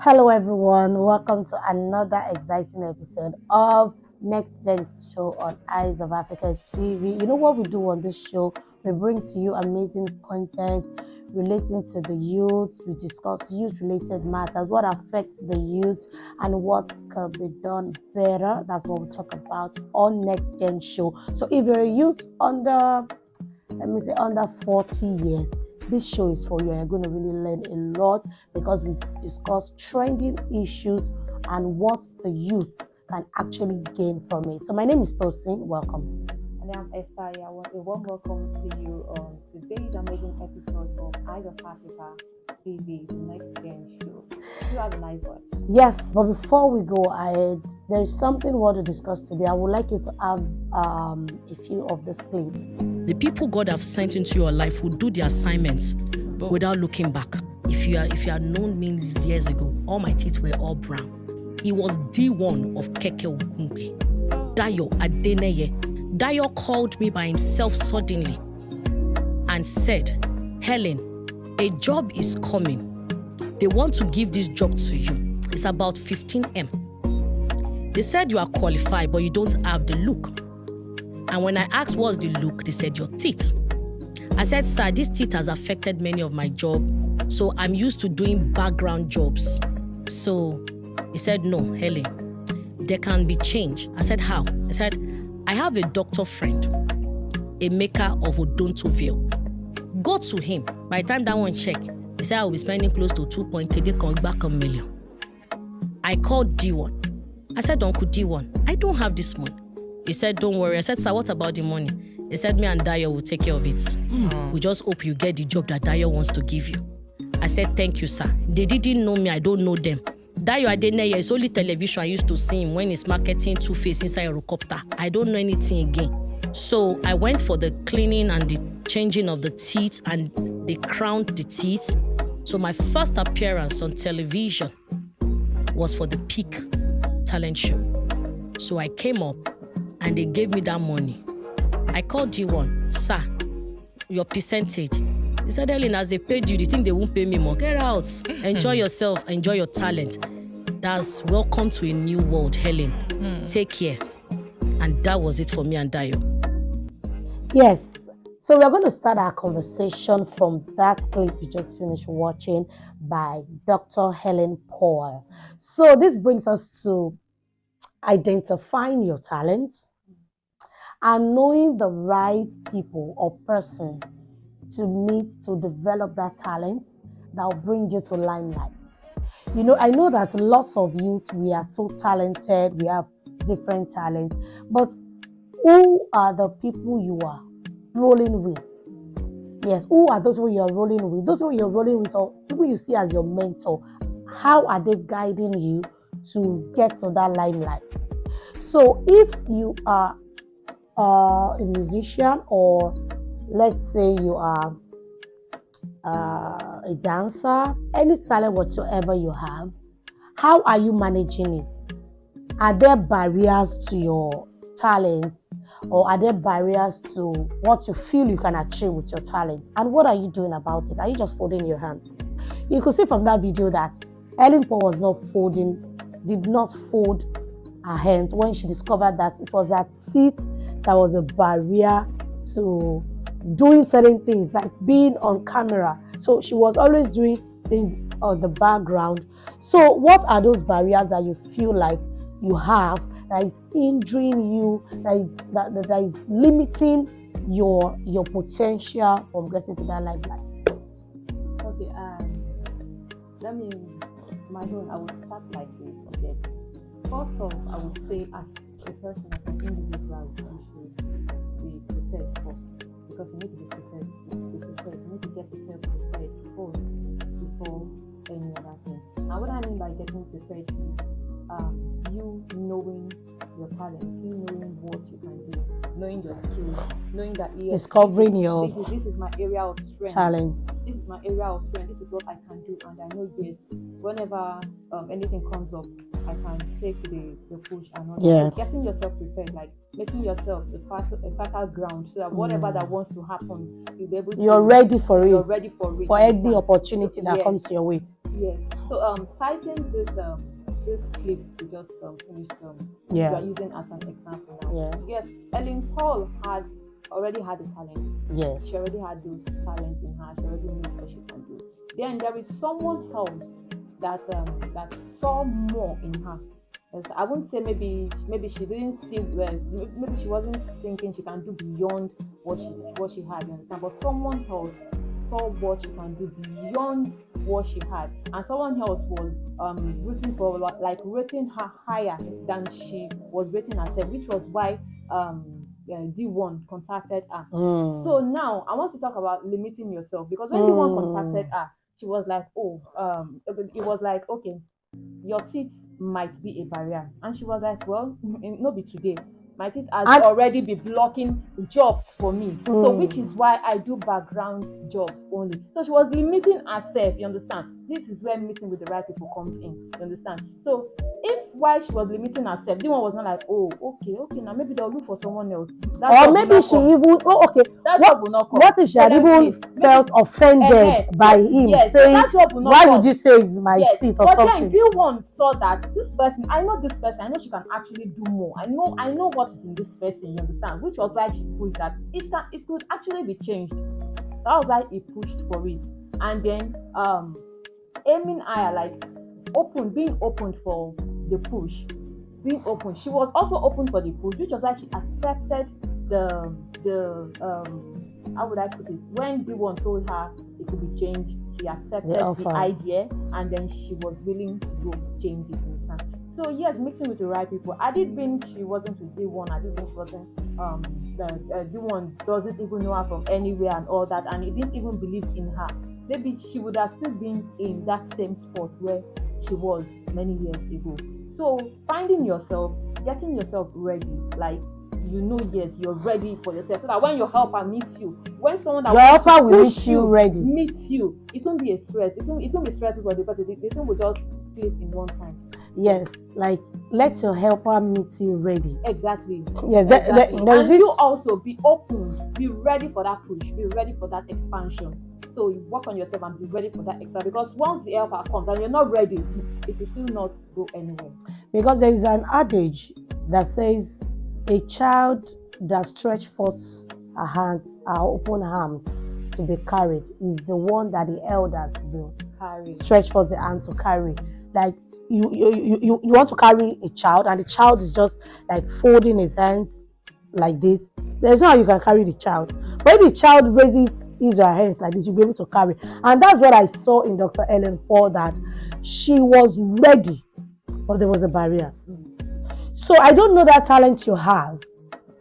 Hello, everyone. Welcome to another exciting episode of NextGen Show on Eyes of Africa TV. You know what we do on this show? We bring to you amazing content relating to the youth. We discuss youth-related matters, what affects the youth, and what can be done better. That's what we talk about on NextGen Show. So, if you're a youth under 40 years, this show is for you. You're going to really learn a lot because we discuss trending issues and what the youth can actually gain from it. So my name is Tosin. Welcome. And I'm Esther. A warm welcome to you on today's amazing episode of Eyes of Africa TV, the NextGen Show. You have a nice one. Yes, but before we go ahead, there is something we want to discuss today. I would like you to have a few of this clip. The people God have sent into your life will do the assignments without looking back. If you had known me years ago, all my teeth were all brown. He was D1 of Keke Ogungbe. Dayo Adeneye. Dayo called me by himself suddenly and said, Helen, a job is coming. They want to give this job to you. It's about 15M. They said you are qualified, but you don't have the look. And when I asked what's the look, they said your teeth. I said, sir, this teeth has affected many of my job, so I'm used to doing background jobs. So he said, no, Helen, there can be change. I said, how? I said, I have a doctor friend, a maker of odontoville. Go to him. By the time that one check, he said I will be spending close to 2.8 million. I called D1. I said, Uncle D1, I don't have this money. He said, don't worry. I said, sir, what about the money? He said, me and Dayo will take care of it. We just hope you get the job that Dayo wants to give you. I said, thank you, sir. They didn't know me. I don't know them. Dayo Adeneye is only television I used to see him when he's marketing Two-Face inside a helicopter. I don't know anything again. So I went for the cleaning and the changing of the teeth, and they crowned the teeth. So my first appearance on television was for the Peak Talent Show. So I came up and they gave me that money. I called D1, sir, your percentage. He said, Helen, as they paid you, they think they won't pay me more. Get out. Enjoy yourself. Enjoy your talent. That's welcome to a new world, Helen. Take care. And that was it for me and Dayo. Yes. So we're going to start our conversation from that clip you just finished watching by Dr. Helen Paul. So this brings us to identifying your talents and knowing the right people or person to meet to develop that talent that will bring you to limelight. You know, I know that lots of youth, we are so talented, we have different talents, but who are the people you are rolling with? Yes, who are those who you're rolling with? Those who you're rolling with are people you see as your mentor. How are they guiding you to get to that limelight? So if you are a musician, or let's say you are a dancer, any talent whatsoever you have, how are you managing it? Are there barriers to your talent, or are there barriers to what you feel you can achieve with your talent? And what are you doing about it? Are you just folding your hands? You could see from that video that Helen Paul did not fold her hands when she discovered that it was her teeth that was a barrier to doing certain things, like being on camera. So she was always doing things on the background. So what are those barriers that you feel like you have that is hindering you, that is limiting your potential from getting to that limelight? Okay, that means my own, I would start like this. Okay. First off, I would say as a person, as an individual, you should be prepared first, because you need to be prepared. You need to get yourself prepared first before any other thing. And what I mean by getting prepared is you knowing your talents, you knowing what you can do, knowing your skills, knowing that discovering your this is my area of strength. Talents. This is my area of strength. This is what I can do, and I know this. Whenever anything comes up, I can take the push and all that. Yeah. So getting yourself prepared, like making yourself a fertile ground, so that whatever that wants to happen, you'll be able to. You're ready for it. You're ready for it. For every opportunity that comes your way. Yes. So citing this clip we just finished you Yeah. are using as an example now. Yeah. Yes, Ellen Paul already had a talent. Yes. She already had those talents in her. She already knew what she can do. Then there is someone else that saw more in her. Yes, I wouldn't say maybe she didn't see maybe she wasn't thinking she can do beyond what she had, you understand? But someone else saw what she can do beyond what she had, and someone else was rating her higher than she was rating herself, which was why D1 contacted her. So now I want to talk about limiting yourself, because when D1 contacted her, she was like, it was like, okay, your teeth might be a barrier. And she was like, well, no be today. My teeth has already been blocking jobs for me. So which is why I do background jobs only. So she was limiting herself, you understand? This is where meeting with the right people comes in, you understand? So if while she was limiting herself, the one was not like, oh, okay, now maybe they'll look for someone else. Or maybe she even, what if she had even felt offended by him saying, why would you say it's my teeth or something? But then D1 saw that this person, I know she can actually do more. I know what is in this person, you understand? Which was why she pushed that it could actually be changed. That was why he pushed for it. And then aiming higher, like being open for the push, being open. She was also open for the push, which was why she accepted the how would I put it? When D1 told her it could be changed, she accepted the idea, and then she was willing to go change it. So yes, mixing with the right people. I did think she wasn't with D1. I did think she wasn't the D1 doesn't even know her from anywhere and all that, and he didn't even believe in her. Maybe she would have still been in that same spot where she was many years ago. So finding yourself, getting yourself ready, like yes, you're ready for yourself, so that when your helper meets you, when someone that your helper will meet you ready, meets you, it won't be a stress. It won't be stressful for the person. The thing will just click in one time. Yes, like let your helper meet you ready. Exactly. Yes, exactly. And you also be open, be ready for that push, be ready for that expansion. So you work on yourself and be ready for that extra, because once the helper comes and you're not ready, it will still not go anywhere. Because there is an adage that says, a child that stretch forth her open arms to be carried is the one that the elders will stretch forth the hand to carry. Like you want to carry a child, and the child is just like folding his hands like this. There's no how you can carry the child. But if the child raises his or her hands like this, you'll be able to carry. And that's what I saw in Dr. Ellen Paul, that she was ready, but there was a barrier. So I don't know that talent you have,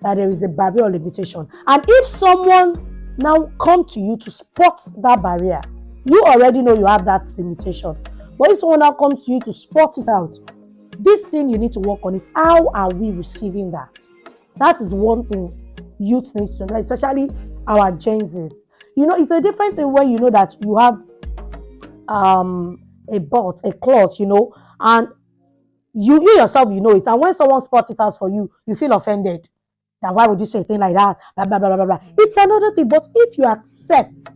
that there is a barrier or limitation. And if someone now come to you to spot that barrier, you already know you have that limitation. But if someone now comes to you to spot it out, this thing you need to work on it. How are we receiving that? That is one thing youth needs to know, especially our Gen Zs. It's a different thing when you know that you have a clause, and you yourself, it. And when someone spots it out for you, you feel offended. That why would you say a thing like that? Blah, blah, blah, blah, blah. It's another thing. But if you accept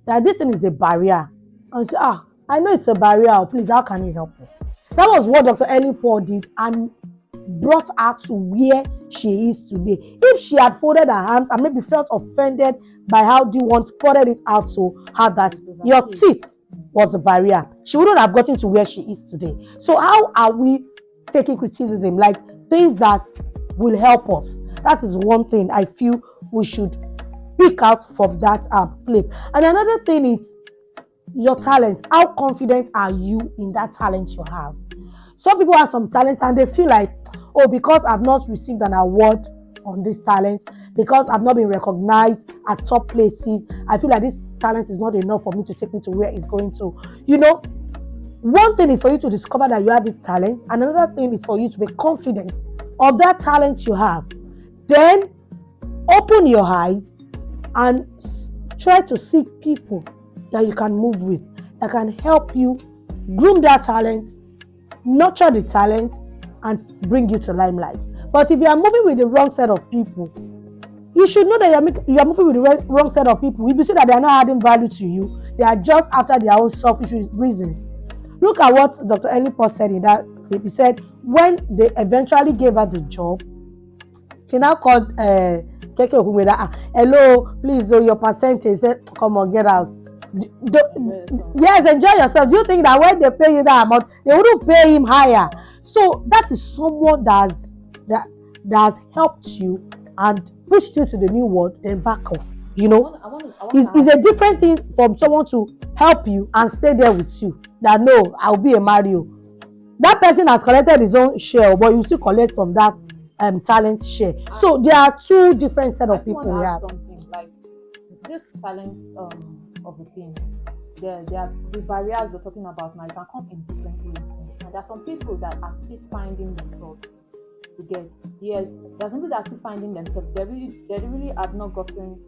that this thing is a barrier, and say, I know it's a barrier, please, how can you help me? That was what Dr. Ellen Paul did, and brought her to where she is today. If she had folded her hands and maybe felt offended by how D1 pointed it out to her that your teeth was a barrier, she wouldn't have gotten to where she is today. So how are we taking criticism, like things that will help us? That is one thing I feel we should pick out from that clip. And another thing is your talent. How confident are you in that talent you have? Some people have some talent and they feel like, because I've not received an award on this talent, because I've not been recognized at top places, I feel like this talent is not enough for me to take me to where it's going to. One thing is for you to discover that you have this talent, and another thing is for you to be confident of that talent you have. Then open your eyes and try to seek people that you can move with, that can help you groom that talent, nurture the talent, and bring you to limelight. But if you are moving with the wrong set of people, you should know that you are moving with the wrong set of people. If you see that they are not adding value to you, they are just after their own selfish reasons. look at what Dr. Eliport said in that clip. He said when they eventually gave her the job, she now called Keke Okume that, hello, please, your percentage. He said, come on, get out. Yes, enjoy yourself. Do you think that when they pay you that amount, they wouldn't pay him higher? So that is someone that has helped you and pushed you to the new world, then back off. You know, it's a different thing from someone to help you and stay there with you. That no, I'll be a Mario. That person has collected his own share, but you still collect from that talent share. So there are two different set of people we have. Something like this talent of the thing. There are the barriers we're talking about now. It can come in different ways. And there are some people that are still finding themselves. To get yes, there are some people that are still finding themselves. They really have not gotten.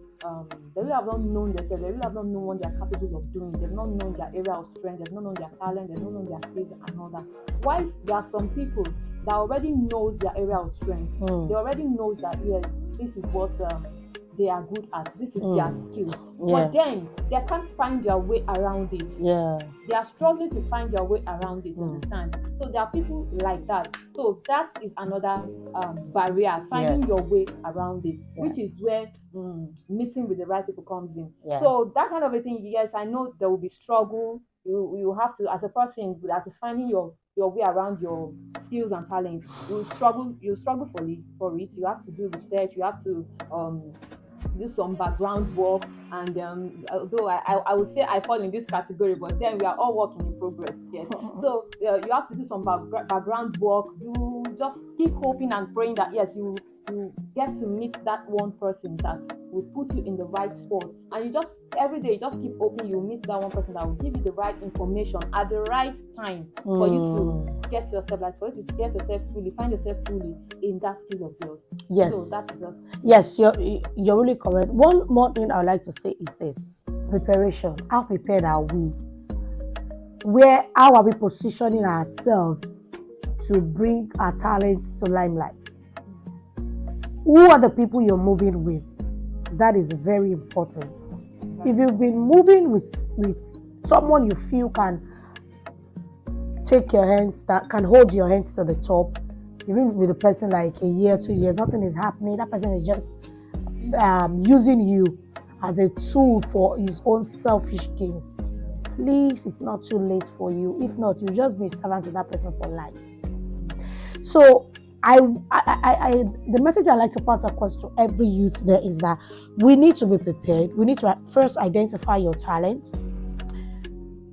They really have not known themselves. They really have not known what they are capable of doing. They've not known their area of strength. They've not known their talent. They've not known their skills and all that. Whilst there are some people that already knows their area of strength. They already know that yes, this is what they are good at. This is their skill. But then they can't find their way around it. They are struggling to find their way around it. Understand? So there are people like that. So that is another barrier, finding your way around it, which is where meeting with the right people comes in. So that kind of a thing, yes, I know there will be struggle. You have to, as a person that is finding your way around your skills and talents, you struggle for it. You have to do research. You have to do some background work, and although I would say I fall in this category, but then we are all working in progress. Yes. So you have to do some background work. You just keep hoping and praying that yes, you get to meet that one person that will put you in the right spot, and you just every day you just keep hoping you meet that one person that will give you the right information at the right time for you to get yourself, like for you to get yourself fully, find yourself fully in that skill of yours. Yes. So that is just yes, you're really correct. One more thing I would like to say is this: preparation. How prepared are we? How are we positioning ourselves to bring our talents to limelight? Who are the people you're moving with? That is very important. If you've been moving with someone you feel can take your hands, that can hold your hands to the top, even with a person like a year, 2 years, nothing is happening. That person is just using you as a tool for his own selfish gains. Please, it's not too late for you. If not, you'll just be a servant to that person for life. So the message I like to pass across to every youth there is that we need to be prepared. We need to first identify your talent,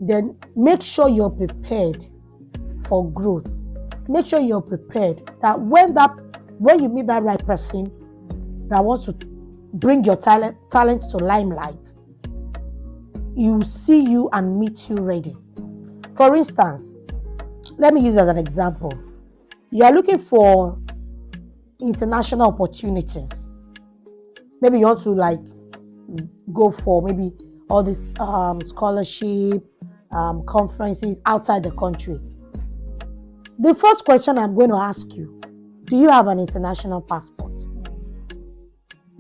then make sure you're prepared for growth. Make sure you're prepared that when you meet that right person that wants to bring your talent to limelight, you see you and meet you ready. For instance, let me use as an example. You are looking for international opportunities. Maybe you want to go for maybe all these scholarship conferences outside the country. The first question I'm going to ask you: do you have an international passport?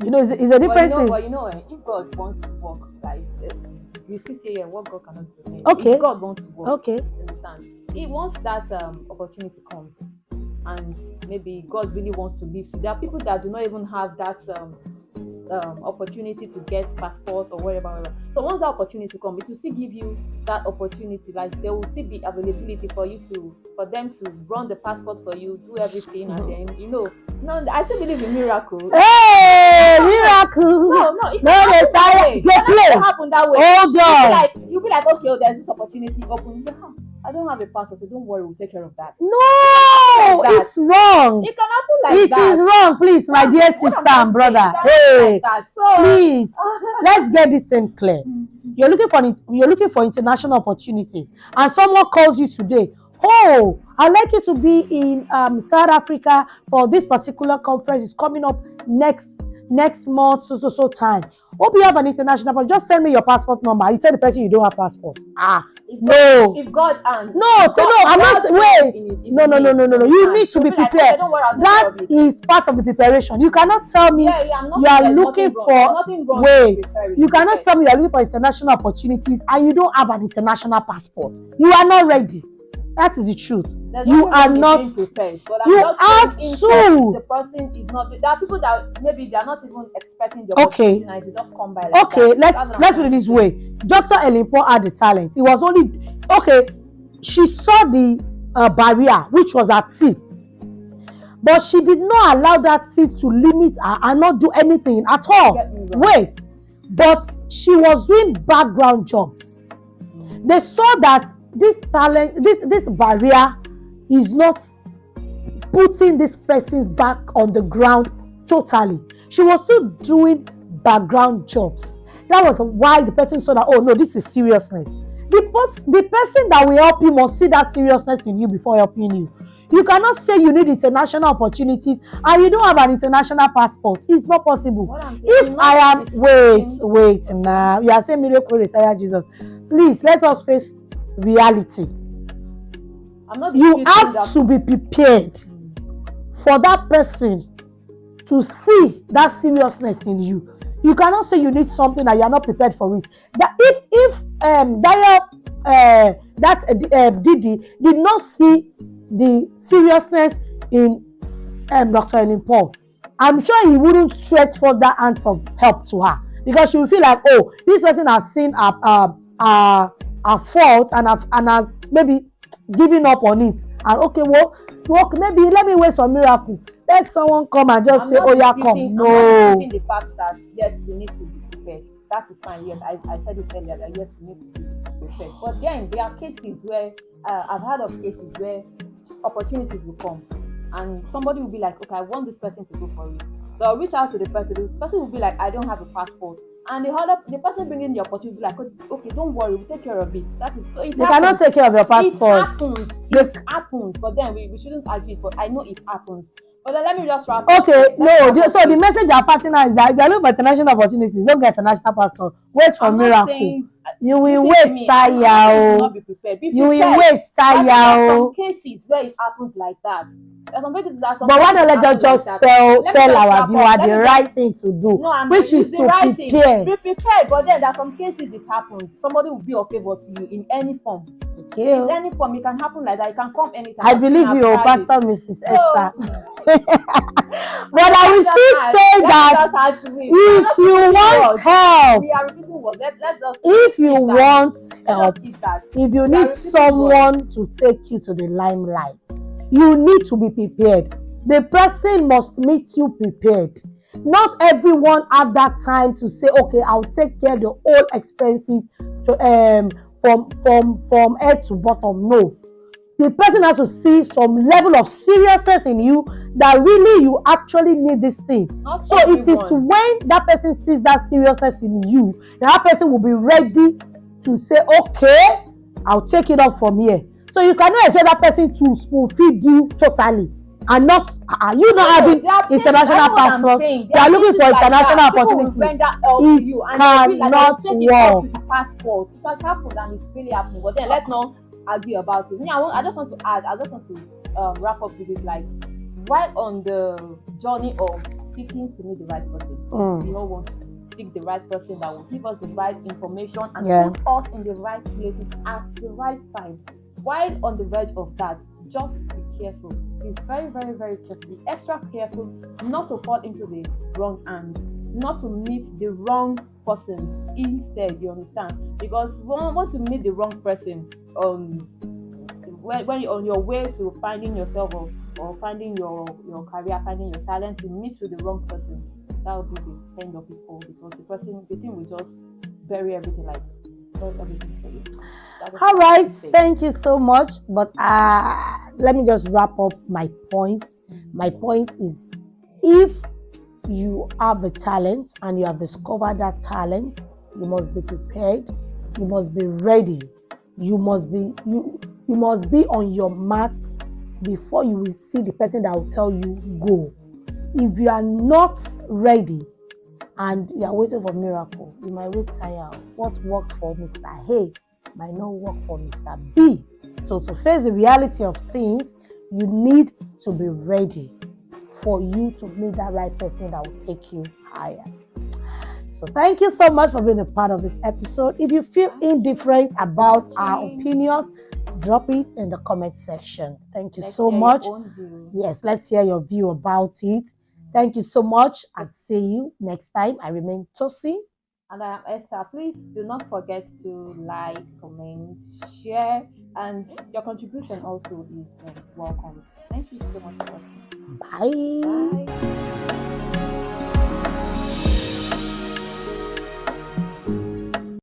You know, it's a different thing. But if God wants to work, like you still say, what God cannot do. Okay. If God wants to work, okay. You understand? Once that opportunity comes, and maybe God really wants to live. So there are people that do not even have that opportunity to get passport or whatever. So once that opportunity comes, it will still give you that opportunity. Like there will still be availability for them to run the passport for you, do everything, and then I still believe in miracle. Hey, miracle! No, it can't happen that way. Hold on. You'll be like, okay, there's this opportunity open. I don't have a passport, so don't worry, we'll take care of that. No, it's wrong. It can happen like that. It is wrong, please, my dear sister and brother. Hey, please, let's get this thing clear. You're looking for international opportunities, and someone calls you today. Oh, I'd like you to be in South Africa for this particular conference. It's coming up next month, so time. Hope you have an international passport. Just send me your passport number. You tell the person you don't have passport. No. If God and no, I'm not. Wait. No. You need to be prepared. That is part of the preparation. You cannot tell me you are looking for. Wait. You cannot tell me you are looking for international opportunities and you don't have an international passport. You are not ready. That is the truth. There's You nothing are wrong with not. being prepared, but You I'm just have saying in to. case the person is not. There are people that maybe they are not even expecting the opportunity, and it just come by like Okay, that. let's That's what I'm put it trying to this say. way. Dr. Ellen Paul had the talent. It was only okay. She saw the barrier, which was her teeth, but she did not allow that teeth to limit her and not do anything at all. Get me wrong. Wait, but she was doing background jobs. They saw that this talent, this barrier, is not putting this person's back on the ground totally. She was still doing background jobs. That was why the person saw that, oh no, this is seriousness. The person that will help you must see that seriousness in you before helping you. You cannot say you need international opportunities and you don't have an international passport. It's not possible. If I am wait now, you are saying miracle retire Jesus. Please let us face reality. You have to be prepared for that person to see that seriousness in you. You cannot say you need something that you are not prepared for it. That if Didi did not see the seriousness in Dr. Ellen Paul, I'm sure he wouldn't stretch for that hands of help to her, because she will feel like, oh, this person has seen a fault and has maybe given up on it, and okay, well maybe let me wait for miracle. Let someone come and just say, oh yeah, come. No. I'm not the fact that yes, we need to be prepared. That is fine. Yes, I said it earlier that yes, we need to be prepared. But then there are cases where I've heard of cases where opportunities will come and somebody will be like, okay, I want this person to go for it. So I'll reach out to the person will be like, I don't have a passport. And the person bringing the opportunity will be like, okay, don't worry, we'll take care of it. That is so. You cannot take care of your passport. It happens, but then we shouldn't argue it. But I know it happens. But then let me just wrap up. Okay, so the message I'm passing out is that if you're looking for international opportunities, don't get international passport. Wait for miracle. You will wait, Taya. You will wait, Taya. There are some cases where it happens like that. But why don't let just tell our viewer the right thing to do, which is to prepare. Be prepared, but then there are some cases it happens. Somebody will be of favor to you in any form. Okay. In any form, it can happen like that. It can come anytime. I believe you, Pastor Mrs. Esther. But I will still say that if you want help, if you want help, if you need someone to take you to the limelight, you need to be prepared. The person must meet you prepared. Not everyone have that time to say, okay, I'll take care of the whole expenses to from head to bottom. No. The person has to see some level of seriousness in you that really you actually need this thing. So it is when that person sees that seriousness in you, that person will be ready to say, okay, I'll take it up from here. So you cannot expect that person to spoon feed you totally and not you not having international passport. They are looking for international opportunities. It cannot work. Passport. It has happened and it's really happening. But then let's not argue about it. I just want to wrap up with it, like right on the journey of seeking to meet the right person. We all want to seek the right person that will give us the right information and put us in the right places at the right time. While on the verge of that, just be careful. Be very, very, very careful. Be extra careful not to fall into the wrong hands, not to meet the wrong person instead. You understand? Because once you meet the wrong person, when you're on your way to finding yourself or finding your career, finding your talent, you meet with the wrong person. That will be the end of it all, because the thing will just bury everything, like everything for you. All right, thank you so much. But let me just wrap up my point. My point is, if you have a talent and you have discovered that talent, you must be prepared. You must be ready. You must be on your mark before you will see the person that will tell you go. If you are not ready and you are waiting for miracle, you might retire. What worked for Mr. A might not work for Mr. B. So to face the reality of things, you need to be ready for you to meet that right person that will take you higher. So thank you so much for being a part of this episode. If you feel indifferent about our opinions, drop it in the comment section. Thank you Let's so hear much. your own view. Yes, let's hear your view about it. Thank you so much, and see you next time. I remain Tosi. And I am Esther. Please do not forget to like, comment, share, and your contribution also is welcome. Thank you so much for watching. Bye. Bye.